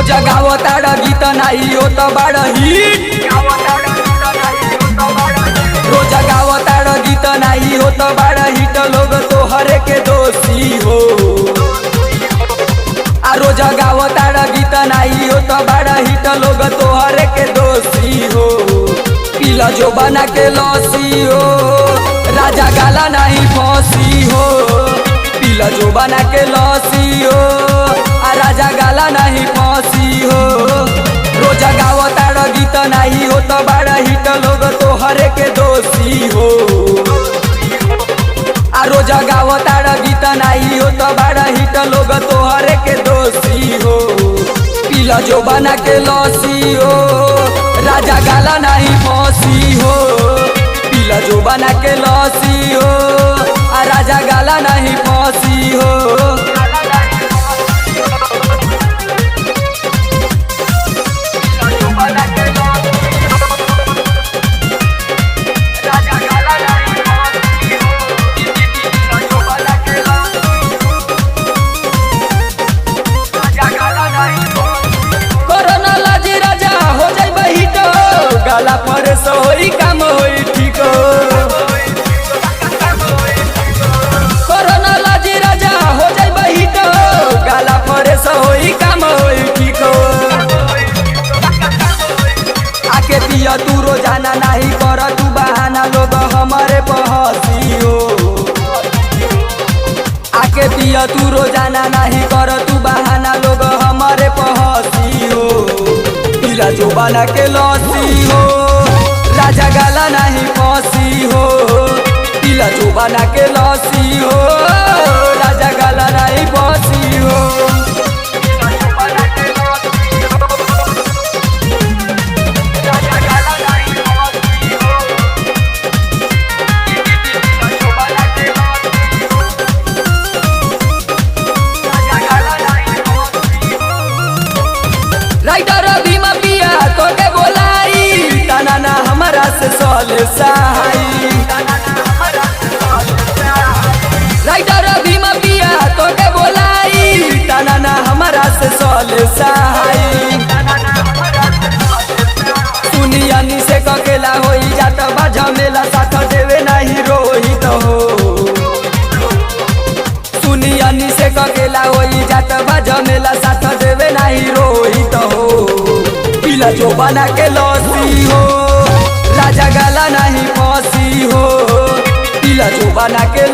जगावताड़ गीत नाही होत बाड़ हिट रोज गावताड़ गीत नाही होत बाड़ हिट लोग तो हरे के दोषी हो आ रोज गावताड़ गीत नाही होत बाड़ हिट लोग तो हरे के दोषी हो पीला जो बना के लौसी हो राजा गाला नहीं फौसी हो पीला जो बना के लौसी हो आ राजा गाला नहीं फौसी हो रोज गावताड़ गीत नहीं होत बाड़ हिट लोग तो हरे के दोषी हो आ रोज गावताड़ गीत नहीं होत बाड़ हिट लोग तो हरे के दोषी हो पीला जो बना के लौसी हो राजा गाला नहीं फौसी हो पीला जो बना के लौसी हो आ राजा गाला नहीं फौसी हो गाला पर सोई काम होई ठीक कोरोना लाजी राजा हो जाई बहिट गाला पर सोई काम होई ठीक आके पिया तू रोजाना नहीं कर तू बहाना लोग हमारे पहसी हो आके पिया तू रोजाना नहीं कर तू बहाना लोग हमारे पहसी हो पीला जो बना के लौसी हो राजा गाला नहीं फौसी हो पीला जो बना के लौसी हो राजा गाला नहीं फौसी हो राइटर भीमा पिया तो के बोलाई तना ना हमारा से सोल सहाई राइटर भीमा पिया तो के बोलाई तना ना हमारा से सोल सहाई सुनिया नी से ककेला होई जात बाजा मेला साथ देवे नहीं रोहित हो सुनिया नी से ककेला होई जात बाजा मेला साथ देवे नहीं रोहित हो पीला जो बना के लौसी हो राजा गाला नहीं फौसी हो पीला जो बना के